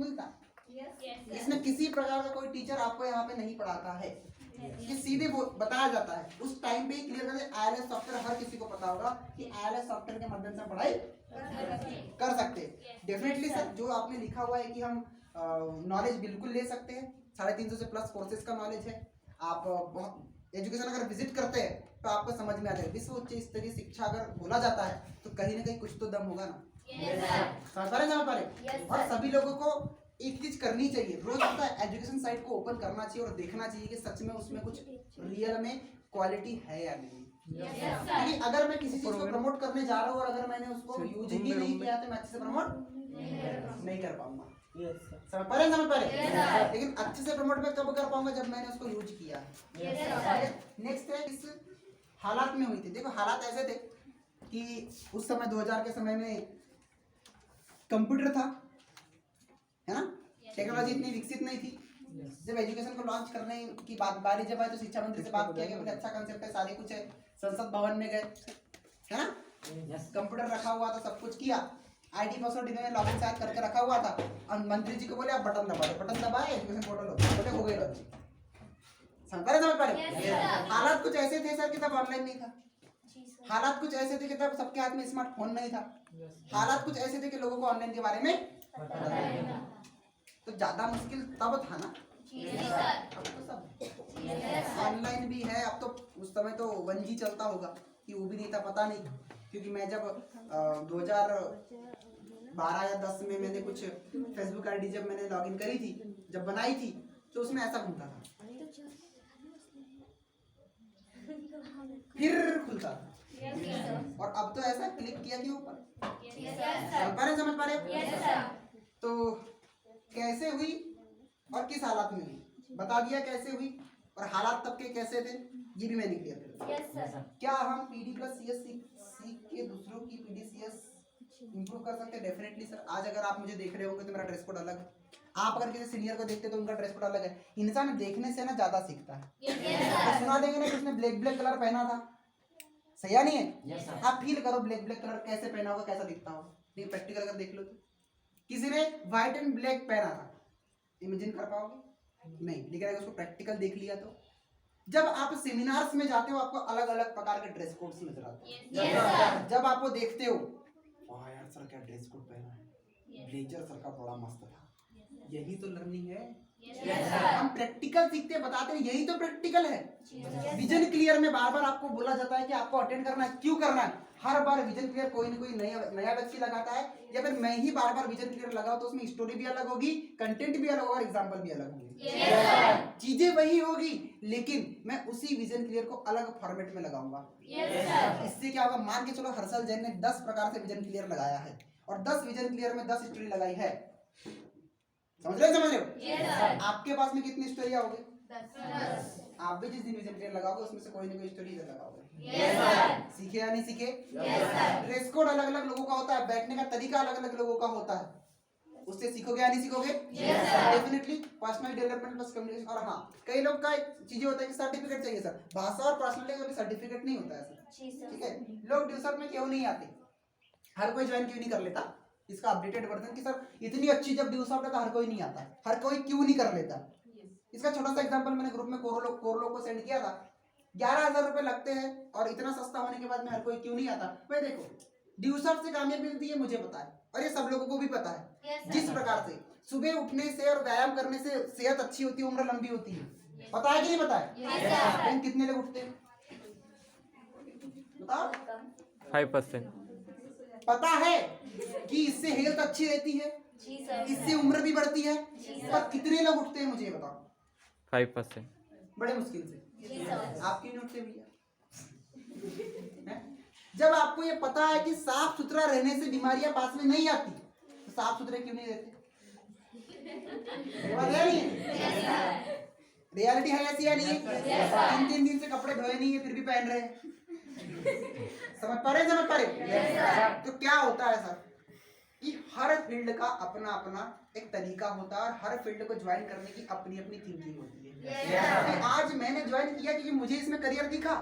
मिलता। इसमें किसी प्रकार का कोई टीचर आपको यहाँ पे नहीं पढ़ाता है, ये सीधे बताया जाता है। उस टाइम पे ही क्लियर कर दे। ILS सॉफ्टवेयर हर किसी को पता होगा कि ILS सॉफ्टवेयर के माध्यम से पढ़ाई कर सकते हैं। डेफिनेटली सर, जो आपने लिखा हुआ है कि हम नॉलेज बिल्कुल ले सकते हैं, 350 से प्लस कोर्सेज का नॉलेज है। आप एजुकेशन अगर विजिट करते हैं तो आपको समझ में आ जाएगा। विश्व उच्च स्तरीय शिक्षा अगर बोला जाता है तो कहीं ना कहीं कुछ तो दम होगा ना। समझ पा रहे। और सभी लोगों को एक चीज करनी चाहिए, रोज अपना एजुकेशन साइट को ओपन करना चाहिए और देखना चाहिए कि सच में उसमें कुछ रियल में क्वालिटी है या नहीं। क्योंकि अगर मैं किसी चीज को प्रमोट करने जा रहा हूँ और अगर मैंने उसको यूज ही नहीं किया तो मैं अच्छे से प्रमोट नहीं कर पाऊंगा। समझ पा रहे। लेकिन अच्छे से प्रमोट मैं कब कर पाऊंगा, जब मैंने उसको यूज किया है। नेक्स्ट है, इस हालात में हुई थी। देखो हालात ऐसे थे कि उस समय 2000 के समय में कंप्यूटर था, है ना, टेक्नोलॉजी इतनी विकसित नहीं थी। जब एजुकेशन को लॉन्च करने की बारी जब आई तो शिक्षा मंत्री से बात किया गया, बोले अच्छा कंसेप्ट है, सारे कुछ है। संसद भवन में गए, है ना, कंप्यूटर रखा हुआ था, सब कुछ किया, ID पासवर्ड इन्होंने लॉगिन शायद करके रखा हुआ था। और मंत्री जी को बोले आप बटन दबा दो, बटन दबाए एजुकेशन पोर्टल बोले हो गई लॉन्च। समझ पा रहे। हालात कुछ ऐसे थे सर कि तब ऑनलाइन नहीं था। हालात कुछ ऐसे थे कि तब सबके हाथ में स्मार्टफोन नहीं था। हालात कुछ ऐसे थे कि लोगों को ऑनलाइन के बारे में तो ज्यादा मुश्किल तब था ना। अब तो सब ऑनलाइन भी है। अब तो उस समय तो 1G चलता होगा कि वो भी नहीं था, पता नहीं। क्योंकि मैं जब 2012 या 10 में मैंने कुछ फेसबुक ID जब मैंने लॉगिन करी थी, जब बनाई थी, तो उसमें ऐसा घूमता था, फिर खुलता था। और अब तो ऐसा क्लिक किया कि ऊपर। समझ पा रहे। तो कैसे हुई और किस हालात में हुई बता दिया, कैसे हुई और हालात तब के कैसे थे ये भी मैंने क्लियर कर दिया। क्या हम PD+CS सीख के दूसरों की PDCS इंप्रूव कर सकते हैं? Definitely sir. आज अगर आप मुझे देख रहे होंगे तो मेरा ड्रेस कोड अलग है, आप अगर किसी सीनियर को देखते तो उनका ड्रेस कोड अलग है। इंसान देखने से ना ज्यादा सीखता है। सुना देंगे ना कि उसने ब्लैक कलर पहना था, सही नहीं है? आप फील करो ब्लैक कलर कैसे पहना होगा, कैसा दिखता होगा। नहीं प्रैक्टिकल अगर देख लो तो किसी ने व्हाइट एंड ब्लैक पहना था, इमेजिन कर पाओगे? नहीं। लेकिन अगर उसको प्रैक्टिकल देख लिया तो जब आप सेमिनार्स में जाते हो आपको अलग अलग प्रकार के ड्रेस कोड्स नजर आते हैं। जब आप वो देखते हो, वाह यार सर क्या ड्रेस कोड पहना है, ब्लेजर सर का बड़ा मस्त था। यही तो लर्निंग है। हम प्रैक्टिकल सीखते बताते हैं, यही तो प्रैक्टिकल है। विजन क्लियर में बार बार आपको बोला जाता है कि आपको अटेंड करना है। क्यों करना है? हर बार विजन क्लियर कोई ना कोई नया व्यक्ति लगाता है, या फिर मैं ही बार बार विजन क्लियर लगाऊं तो उसमें स्टोरी भी अलग होगी, कंटेंट भी अलग होगा, एग्जांपल भी अलग होंगे। चीजें वही होगी लेकिन मैं उसी विजन क्लियर को अलग फॉर्मेट में लगाऊंगा। इससे क्या होगा? मान के चलो हर्षल जैन ने 10 प्रकार से विजन क्लियर लगाया है और 10 विजन क्लियर में 10 स्टोरी लगाई है। समझ रहे हो? आपके पास में कितनी स्टोरियां होगी? 10। आप भी जिस दिन विजन क्लियर लगाओगे उसमें से कोई ना कोई स्टोरी लगाओगे। सीखे या नहीं सीखे? ड्रेस कोड अलग अलग लोगों का होता है, बैठने का तरीका अलग अलग लोगों का होता है, उससे सीखोगे या नहीं सीखोगे? Definitely personal development plus communication. और हाँ, कई लोग का चीजें होता है कि सर्टिफिकेट चाहिए सर, भाषा और पर्सनालिटी का भी सर्टिफिकेट नहीं होता है सर। ठीक है, लोग ड्यूसर में क्यों नहीं आते? हर कोई ज्वाइन क्यों नहीं कर लेता? इसका अपडेटेड वर्जन कि सर इतनी अच्छी जब ड्यूसर तो हर कोई नहीं आता, हर कोई क्यों नहीं कर लेता? इसका छोटा सा एग्जांपल मैंने ग्रुप में कोरलो को सेंड किया था। 11,000 रुपए लगते हैं और इतना सस्ता होने के बाद में हर कोई क्यों नहीं आता? भाई देखो, ड्यूसर से कामयाबी मिलती है, मुझे पता है और ये सब लोगों को भी पता है। जिस प्रकार से सुबह उठने से और व्यायाम करने से सेहत अच्छी होती है, उम्र लंबी होती है, पता है कि नहीं पता है? लेकिन कितने लोग उठते हैं बताओ? 5%। पता है कि इससे हेल्थ अच्छी रहती है, इससे उम्र भी बढ़ती है, पर कितने लोग उठते हैं मुझे बताओ? 5%। बड़े मुश्किल से। आप क्यों नहीं उठते भैया? जब आपको ये पता है कि साफ सुथरा रहने से बीमारियां पास में नहीं आती, तो साफ सुथरे क्यों नहीं रहते? रियलिटी है ऐसी या नहीं? 3 दिन से कपड़े धोए नहीं है फिर भी पहन रहे हैं। समझ पा रहे? तो क्या होता है सर कि हर फील्ड का अपना अपना एक तरीका होता है और हर फील्ड को ज्वाइन करने की अपनी अपनी थिंकिंग होती है। आज मैंने ज्वाइन किया क्योंकि मुझे इसमें करियर दिखा,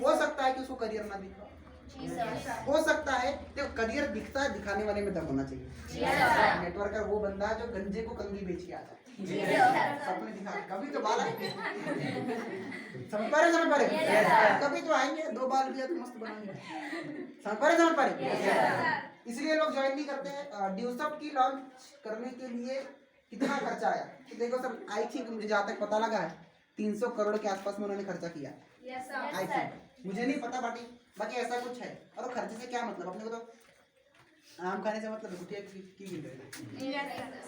हो सकता है कि उसको करियर ना दिखा, हो सकता है देखो करियर दिखता है, दिखाने वाले में दम होना चाहिए। नेटवर्कर वो बंदा है जो गंजे को कंगी बेच के आता है, सपने दिखा कभी तो बाल समझ पा रहे कभी तो आएंगे, 2 बाल दिया तो मस्त बनाएंगे, समझ पा रहे इसलिए लोग ज्वाइन नहीं करते हैं। ड्यूसॉफ्ट की लॉन्च करने के लिए कितना खर्चा आया तो देखो सर, आई थिंक मुझे जहाँ तक पता लगा है 300 करोड़ के आसपास में उन्होंने खर्चा किया। आई थिंक, मुझे नहीं पता बाकी ऐसा कुछ है। और वो खर्चे से क्या मतलब, अपने को तो आम खाने से मतलब गुठिया की गिन रहे,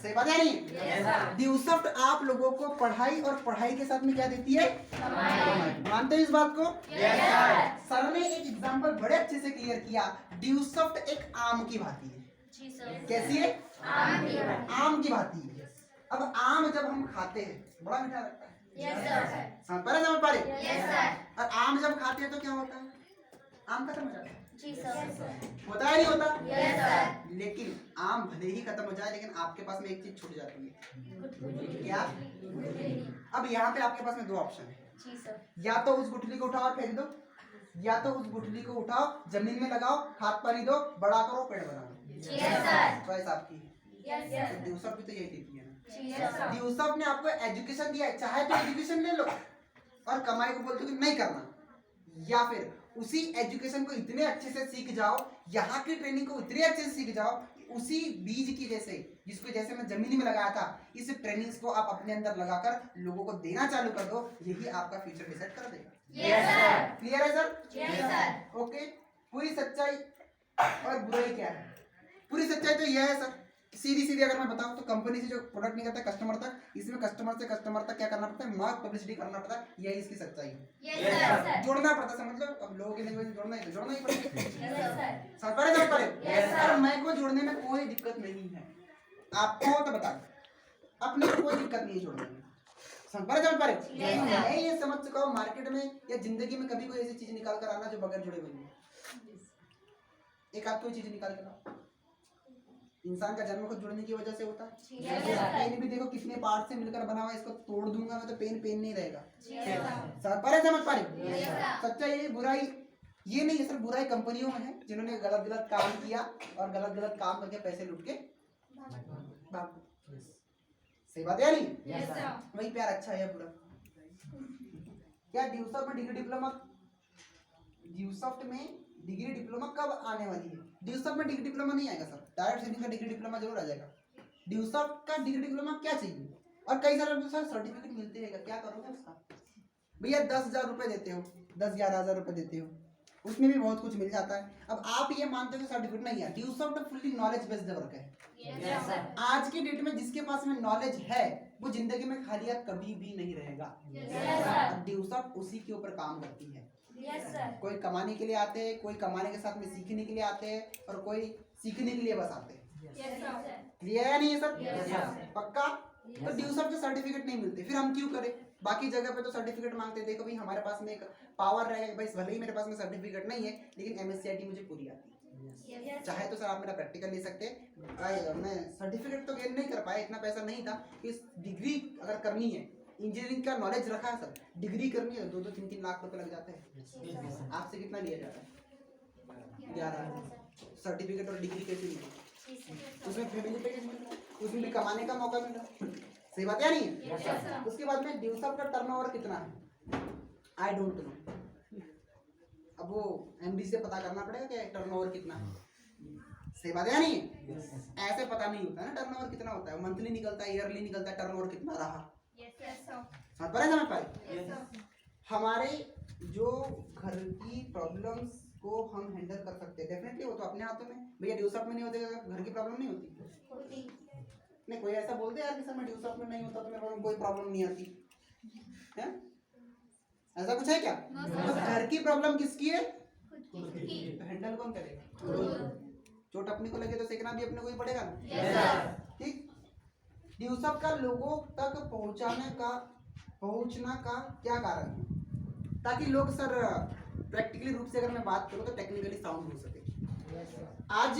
सही बात है नहीं? ड्यूसॉफ्ट आप लोगों को पढ़ाई और पढ़ाई के साथ में क्या देती है, मानते हो इस बात को? सर ने एक एग्जांपल बड़े अच्छे से क्लियर किया। ड्यूसॉफ्ट एक आम की भांति है। कैसी है? आम की भांति है। अब आम जब हम खाते हैं बड़ा मीठा लगता है, समझ पा रहे? और आम जब खाते हैं तो क्या होता है, आम खत्म हो जाता है, होता है नहीं होता? लेकिन आम भले ही खत्म हो जाए लेकिन आपके पास में एक चीज छूट जाती है, क्या? अब यहाँ पे आपके पास में 2 ऑप्शन है, या तो उस गुठली को उठाओ और फेंक दो, या तो उस गुठली को उठाओ जमीन में लगाओ, खाद पानी दो, बड़ा करो, पेड़ बनाओ। चॉइस आपकी है। ड्यूसॉफ्ट भी तो यही देती है ना। ड्यूसॉफ्ट ने आपको एजुकेशन दिया है, चाहे तो एजुकेशन ले लो और कमाई को बोलते हो कि नहीं करना, या फिर उसी एजुकेशन को इतने अच्छे से सीख जाओ, यहाँ की ट्रेनिंग को इतने अच्छे से सीख जाओ, उसी बीज की जैसे जिसको जैसे मैं जमीन में लगाया था, इस ट्रेनिंग्स को आप अपने अंदर लगाकर लोगों को देना चालू कर दो, यही आपका फ्यूचर डिसाइड कर देगा। क्लियर है सर? ओके। पूरी सच्चाई और बुराई क्या है? पूरी सच्चाई तो यह है सर, सीधी अगर मैं बताऊं तो कंपनी से जो प्रोडक्ट निकलता है कस्टमर तक, इसमें कस्टमर से कस्टमर तक क्या करना पड़ता है, मार्क पब्लिसिटी करना पड़ता है, यही इसकी सच्चाई है। जोड़ना पड़ता है, मतलब अब लोगों की लैंग्वेज जोड़ना ही पड़ेगा। समझ पा रहे? मैं को जोड़ने में कोई दिक्कत नहीं है, आपको तो बता अपने को कोई दिक्कत नहीं है जोड़ने में। समझ पा रहे? मैं ये समझ चुका हूँ मार्केट में या जिंदगी में कभी कोई ऐसी चीज निकाल कर आना जो बगैर जुड़े हुए हैं। एक आध कोई चीज निकाल कर आओ, इंसान का जन्म खुद जुड़ने की वजह से होता है। पेन भी देखो कितने पार्ट से मिलकर बना हुआ है, इसको तोड़ दूंगा मैं तो पेन नहीं रहेगा। समझ पा रहे? सच्चाई ये, बुराई ये नहीं है सर। बुराई कंपनियों में है जिन्होंने गलत काम किया और गलत काम करके पैसे लूट के भाग। सही बात है नहीं? वही प्यार अच्छा है या बुरा? क्या ड्यूसॉफ्ट में डिग्री डिप्लोमा कब आने वाली है? ड्यूसॉफ्ट में डिग्री डिप्लोमा नहीं आएगा सर, डायरेक्ट सेलिंग का डिग्री डिप्लोमा जरूर आ जाएगा। ड्यूसॉफ्ट का डिग्री डिप्लोमा क्या चाहिए? और कई सारे लोग सर सर्टिफिकेट मिलते रहेगा, क्या करोगे उसका? भैया 10,000 रुपए देते हो, 10-11,000 रुपए देते हो, उसमें भी बहुत कुछ मिल जाता है। अब आप ये मानते हो कि सर्टिफिकेट नहीं है, ड्यूसॉफ्ट फुल्ली नॉलेज बेस्ड वर्क है। आज की डेट में जिसके पास में नॉलेज है वो जिंदगी में खाली कभी भी नहीं रहेगा। ड्यूसॉफ्ट उसी के ऊपर काम करती है। कोई कमाने के लिए आते हैं, कोई कमाने के साथ में सीखने के लिए आते हैं, और कोई सीखने के लिए बस आते हैं। क्लियर है नहीं है सर? पक्का? तो ड्यूसॉफ्ट के सर्टिफिकेट नहीं मिलते, फिर हम क्यों करें? बाकी जगह पे तो सर्टिफिकेट मांगते हैं। देखो भाई हमारे पास में एक पावर रहेगा, भाई भले ही मेरे पास में सर्टिफिकेट नहीं है लेकिन MSCIT मुझे पूरी आती है। चाहे तो सर आप मेरा प्रैक्टिकल ले सकते हैं। मैं सर्टिफिकेट तो गेन नहीं कर पाया, इतना पैसा नहीं था। इस डिग्री अगर करनी है, इंजीनियरिंग का नॉलेज रखा है सर, डिग्री करनी है 2-3 लाख रुपए लग जाते हैं। आपसे कितना लिया जाता है? 11। सर्टिफिकेट और डिग्री कैसे मिले? उसमें फैमिली पैकेज मिल रहा है, उसमें भी कमाने का मौका मिल रहा है। सही बात है नहीं? उसके बाद में ड्यूसॉफ्ट का टर्नओवर कितना है? I don't know. अब वो MD से पता करना पड़ेगा कि टर्नओवर कितना है। सही बात है नहीं? ऐसे पता नहीं होता है ना टर्नओवर कितना होता है, मंथली निकलता है, ईयरली निकलता है, टर्नओवर कितना रहा। समझ पाए? हमारे जो घर की प्रॉब्लम्स को हम हैंडल कर सकते हैं डेफिनेटली, वो तो अपने हाथों में। भैया ड्यूसॉफ्ट में नहीं होते, घर की प्रॉब्लम नहीं होती। नहीं कोई ऐसा बोलते यार कि सर मैं ड्यूसॉफ्ट में नहीं होता तो मेरे को कोई प्रॉब्लम नहीं आती है? ऐसा कुछ है क्या? तो घर की प्रॉब्लम किसकी है? तो हैंडल कौन करेगा? चोट अपने को लगे तो सेकना भी अपने को ही पड़ेगा ना। ठीक। ड्यूसॉफ्ट का लोगों तक पहुंचना का क्या कारण है? ताकि लोग सर प्रैक्टिकली रूप से अगर मैं बात करूं तो टेक्निकली साउंड हो सके। आज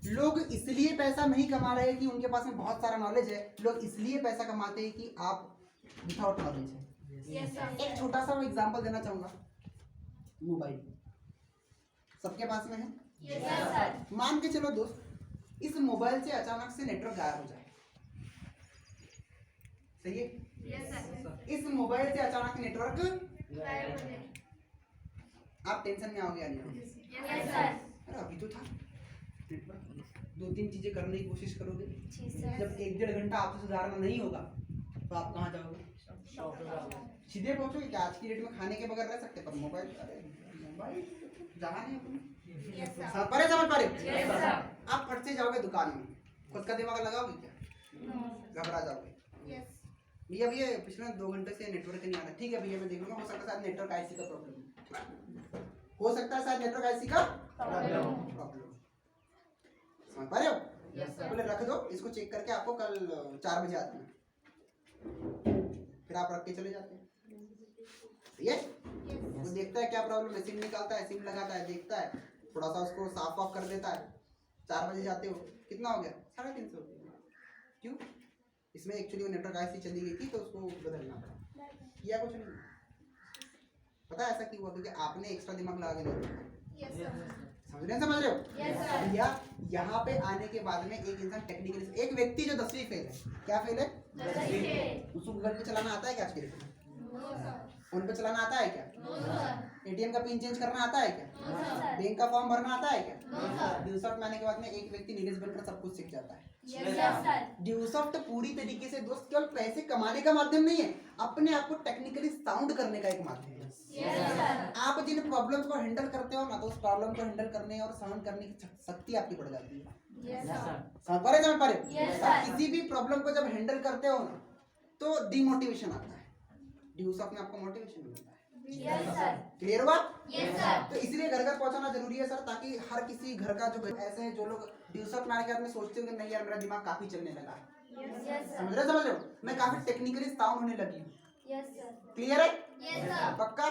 लोग इसलिए पैसा नहीं कमा रहे कि उनके पास में बहुत सारा नॉलेज है, लोग इसलिए पैसा कमाते हैं कि आप विदाउट नॉलेज है। एक छोटा सा एग्जांपल देना चाहूंगा, मोबाइल। सबके पास में है? Yes, sir. मान के चलो दोस्त, इस मोबाइल से अचानक से नेटवर्क गायब हो जाए, सही है? Yes, sir. इस मोबाइल से अचानक नेटवर्क, गायब हो जाए। आप टेंशन में आओगे या नहीं आओगे? Yes, sir. अरे अभी तो था नेटवर्क, 2-3 चीजें करने की कोशिश करोगे, जी, sir. जब 1-1.5 घंटा आपसे सुधारना नहीं होगा तो आप कहाँ जाओगे? सीधे पहुंचोगे क्या? आज की डेट में खाने के बगैर रह सकते, पर मोबाइल, अरे मोबाइल जहाँ नहीं अपने Yes, sir. परे समझ पा रहे? Yes, sir. आप फट से जाओगे दुकान में, खुद का दिमाग लगाओगे क्या? No. घबरा जाओगे। Yes. भैया पिछले 2 घंटे से नेटवर्क नहीं आ रहा, ठीक है भैया मैं देख लूंगा, हो सकता है शायद नेटवर्क आईसी का प्रॉब्लम, हो सकता है शायद नेटवर्क आईसी का प्रॉब्लम, समझ पा रहे हो? Yes, sir. बोले रख दो इसको, चेक करके आपको कल 4 बजे आते हैं, फिर आप रख के चले जाते हैं, सही है? वो देखता है क्या प्रॉब्लम है, सिम निकालता है, सिम लगाता है, देखता है, थोड़ा सा उसको साफ ऑफ कर देता है, 4 बजे जाते हो, कितना हो गया? 350 रुपये। क्यों? इसमें एक्चुअली वो नेटवर्क आईसी चली गई थी तो उसको बदलना पड़ा, किया कुछ नहीं, पता है ऐसा क्यों हुआ? क्योंकि आपने एक्स्ट्रा दिमाग लगा के नहीं रखा। Yes, sir. समझ रहे हो? Yes, sir. भैया यहाँ पे आने के बाद में एक इंसान टेक्निकली, एक व्यक्ति जो 10वीं फेल है, क्या फेल है? उसको गूगल पे चलाना आता है क्या आज के डेट में? No, sir. फोन पे चलाना आता है क्या? No, sir. एटीएम का पिन चेंज करना आता है क्या? No, sir. बैंक का फॉर्म भरना आता है क्या? No, sir. ड्यूसॉफ्ट में आने के बाद में एक व्यक्ति नीरज बनकर सब कुछ सीख जाता है। Yes, sir. ड्यूसॉफ्ट पूरी तरीके से दोस्त केवल पैसे कमाने का माध्यम नहीं है, अपने आप को टेक्निकली साउंड करने का एक माध्यम है। Yes, sir. आप जिन प्रॉब्लम्स को हैंडल करते हो ना, तो उस प्रॉब्लम को हैंडल करने और सहन करने की शक्ति आपकी बढ़ जाती है। Yes, sir. समझ पा रहे? समझ पा रहे? Yes, आप sir. किसी भी प्रॉब्लम को जब हैंडल करते हो ना, तो डिमोटिवेशन आता है, ड्यूसॉफ्ट में आपको मोटिवेशन मिलता है। Yes, sir. क्लियर हुआ? Yes, sir. तो इसलिए घर घर पहुंचाना जरूरी है सर, ताकि हर किसी घर का जो ऐसे हैं जो लोग ड्यूसॉफ्ट में आने के बाद में सोचते होंगे नहीं यार मेरा दिमाग काफी चलने लगा है, Yes, sir. समझ रहे हो? मैं काफी टेक्निकली साउंड होने लगी हूँ। Yes, sir. क्लियर है? Yes, sir. पक्का?